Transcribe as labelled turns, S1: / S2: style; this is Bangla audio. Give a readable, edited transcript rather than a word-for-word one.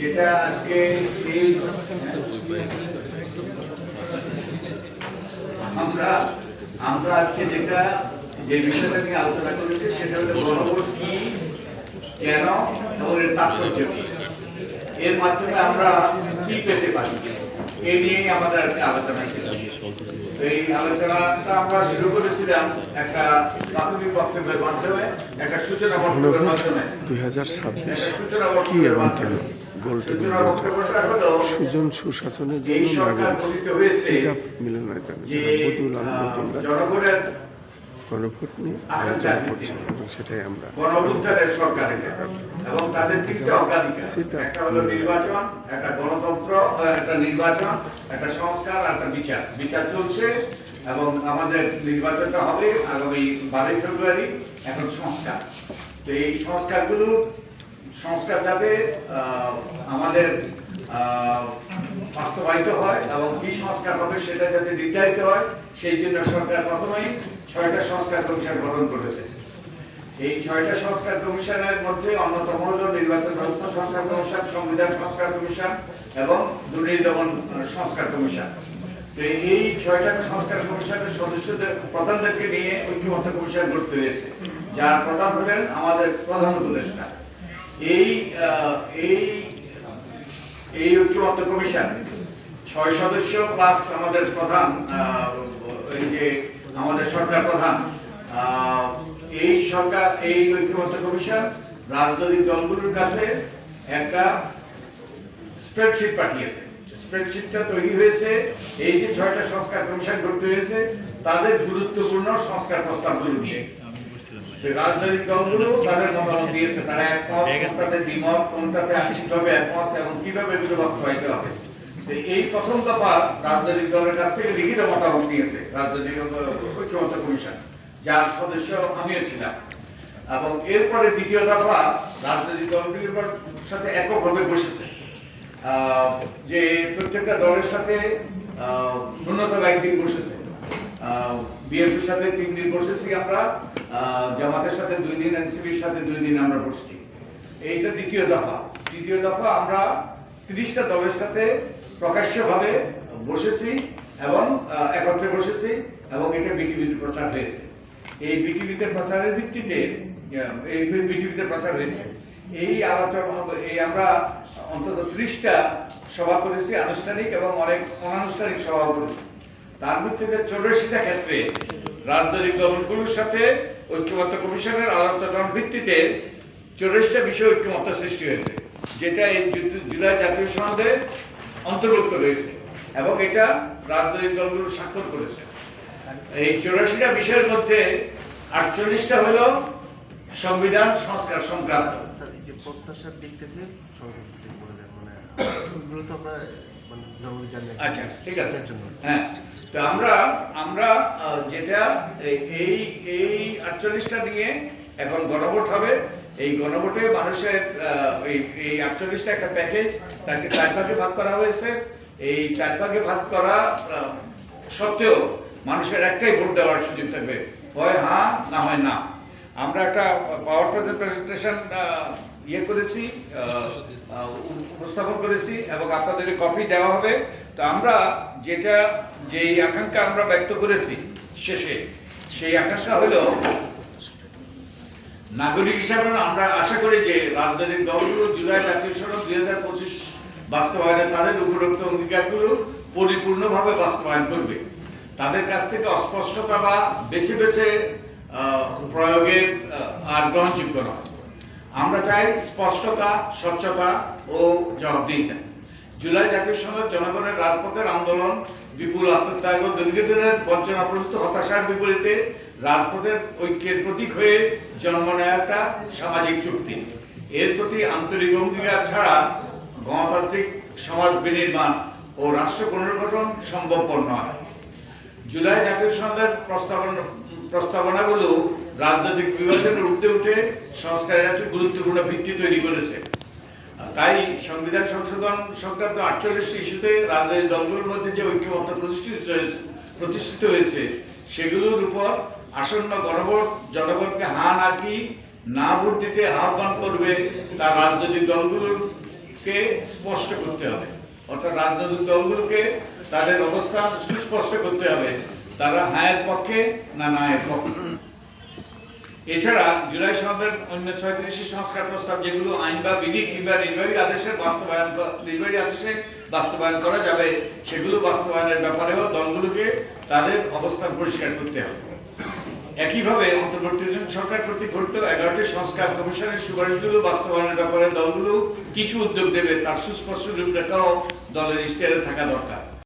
S1: যেটা আজকে এই আমরা আমরা আজকে যে বিষয়টা নিয়ে আলোচনা করেছি সেটা হলো গণভোট কি, কেন এবং এর তাৎপর্য কি, এর মাধ্যমে আমরা কি পেতে পারি, এই নিয়েই আমাদের আজকে আলোচনা ছিল। এই আলোচনাটা আমরা শুরু করেছিলাম একটা প্রাথমিক বক্তব্যের মাধ্যমে, একটা সূচনা বক্তব্যের মাধ্যমে।
S2: 2026 কি এবং কেন সুজন সুশাসনের জন্য
S1: জনগণের
S2: গণভোট নিয়ে আলোচনা করছি এবং সেটাই আমরা
S1: গণভোটের সরকারের এবং তাদের তিনটা অগ্রাধিকার, একটা হলো নির্বাচন, একটা গণতন্ত্র, একটা নির্বাচন, একটা সংস্কার, একটা বিচার চলছে এবং আমাদের নির্বাচনটা হবে আগামী 12 ফেব্রুয়ারি। এখন সংস্কার, তো এই সংস্কার যাতে আমাদের বাস্তবায়িত হয় এবং কি সংস্কার হবে সেটা যাতে নির্ধারিত হয়, সেই জন্য সরকার প্রথমেই 6টা সংস্কার কমিশন গঠন করেছে। এই 6টা সংস্কার কমিশনের মধ্যে অন্যতম হল নির্বাচন ব্যবস্থা সংস্কার কমিশন, সংবিধান সংস্কার কমিশন এবং দুর্নীতি দমন সংস্কার কমিশন। তো এই 6টা সংস্কার কমিশনের সদস্যদের প্রধানদেরকে নিয়ে ঐক্যমত্য কমিশন গঠিত হয়েছে, যার প্রধান হলেন আমাদের প্রধান উপদেষ্টা। এই ঐক্যমত্য কমিশন 6 সদস্য প্লাস আমাদের প্রধান, এই যে আমাদের সরকার প্রধান, এই ঐক্যমত্য কমিশন রাজনৈতিক দলগুলোর কাছে একটা স্প্রেডশিট পাঠিয়েছে। স্প্রেডশিটটা তৈরি হয়েছে এই যে 6টা সংস্কার কমিশন গঠিত হয়েছে তাদের গুরুত্বপূর্ণ সংস্কার প্রস্তাবগুলো নিয়ে। রাজনৈতিক দলগুলো তাদের মতামত দিয়েছে, তারা একমত, কোনটাতে দ্বিমত, কোনটাতে আংশিকভাবে একমত এবং কিভাবে এগুলো বাস্তবায়িত হবে। এই প্রথম দফা রাজনৈতিক দলের কাছ থেকে লিখিত মতামত দিয়েছে রাজনৈতিক ঐক্যমত্য কমিশন, যার সদস্য আমিও ছিলাম। এবং এরপরে দ্বিতীয় দফা রাজনৈতিক দলগুলোর সাথে এককভাবে বসেছে, যে প্রত্যেকটা দলের সাথে ন্যূনতম একদিন বসেছে। বিএনপির সাথে 3 দিন বসেছি আমরা, জামাতের সাথে 2 দিন, এনসিপির সাথে 2 দিন আমরা বসছি। এইটা দ্বিতীয় দফা। তৃতীয় দফা আমরা 30টা দলের সাথে প্রকাশ্যভাবে বসেছি এবং একত্রে বসেছি এবং এটা বিটিভিতে প্রচার হয়েছে। এই বিটিভিতে প্রচারের ভিত্তিতে প্রচার হয়েছে। এই আলোচনা, আমরা অন্তত 30টা সভা করেছি আনুষ্ঠানিক এবং অনেক অনানুষ্ঠানিক সভা করেছি। তার ভিত্তিতে 84টা ক্ষেত্রে রাজনৈতিক দলগুলোর সাথে ঐক্যমত্য কমিশনের আলোচনার ভিত্তিতে 84টা বিষয় ঐক্যমত্য সৃষ্টি হয়েছে, যেটা এই জুলাই জাতীয় সনদে অন্তর্ভুক্ত রয়েছে এবং এটা রাজনৈতিক দলগুলো স্বাক্ষর করেছে। এই 84টা বিষয়ের মধ্যে 48টা হলো সংবিধান সংস্কার সংক্রান্ত।
S3: প্রত্যাশার দিক থেকে
S1: আচ্ছা, ঠিক আছে। হ্যাঁ, তো আমরা যেটা এই 48টা নিয়ে এখন গণভোট হবে। এই গণভোটে মানুষের এই 48টা একটা প্যাকেজ, তাকে 4 ভাগে ভাগ করা হয়েছে। এই 4 ভাগে ভাগ করা সত্ত্বেও মানুষের একটাই ভোট দেওয়ার সুযোগ থাকবে, হয় হ্যাঁ না হয় না। আমরা একটা পাওয়ার প্রেজেন্টেশন করেছি, উপস্থাপন করেছি এবং আপনাদের কপি দেওয়া হবে। তো আমরা যেই আকাঙ্ক্ষা আমরা ব্যক্ত করেছি শেষে, সেই আকাঙ্ক্ষা হলো নাগরিক হিসাবে আমরা আশা করি যে রাজনৈতিক দলগুলো জুলাই জাতীয় সনদ 2025 বাস্তবায়নে তাদের উপরোক্ত অঙ্গীকারগুলো পরিপূর্ণভাবে বাস্তবায়ন করবে। তাদের কাছ থেকে অস্পষ্টতা বা বেছে বেছে প্রয়োগের আর গ্রহণযোগ্য নয়। আমরা চাই স্পষ্টতা, স্বচ্ছতা ও জবাবদিহিতা। জুলাই জাতীয় সনদ জনগণের রাজপথের আন্দোলন, বিপুল আত্মত্যাগ ও দীর্ঘদিনের বঞ্চনাপ্রসূত হতাশার বিপরীতে রাজপথের ঐক্যের প্রতীক হয়ে জন্ম নেয় একটা সামাজিক চুক্তি। এর প্রতি আন্তরিক অঙ্গীকার ছাড়া গণতান্ত্রিক সমাজ বিনির্মাণ ও রাষ্ট্র পুনর্গঠন সম্ভবপর নয়। জুলাই জাতীয় সনদের প্রস্তাবনাগুলো রাজনৈতিক বিভাজনের ঊর্ধ্বে উঠে সংস্কারের একটি গুরুত্বপূর্ণ ভিত্তি তৈরি করেছে। তাই সংবিধান সংশোধন সংক্রান্ত 48টি ইস্যুতে রাজনৈতিক দলগুলোর মধ্যে যে ঐক্যমত্য প্রতিষ্ঠিত হয়েছে, সেগুলোর উপর আসন্ন গণভোট জনগণকে হা না কি না ভোট দিতে আহ্বান করবে, তা রাজনৈতিক দলগুলোর কে স্পষ্ট করতে হবে, অর্থাৎ রাজনৈতিক দলগুলোকে তাদের অবস্থান সুস্পষ্ট করতে হবে, তারা হায়ের পক্ষে না নায়ের পক্ষে। এছাড়া জুলাই সনদের অন্য 36টি সংস্কার প্রস্তাব যেগুলো আইন বা বিধি কিংবা নির্বাহী আদেশে বাস্তবায়ন করা যাবে, সেগুলো বাস্তবায়নের ব্যাপারেও দলগুলোকে তাদের অবস্থান পরিষ্কার করতে হবে। একইভাবে অন্তর্বর্তীকালীন সরকার কর্তৃক গঠিত 11টি সংস্কার কমিশনের সুপারিশগুলো বাস্তবায়নের ব্যাপারে দলগুলো কি কি উদ্যোগ দেবে তার সুস্পষ্ট রূপরেখাও দলের ইশতেহারে থাকা দরকার।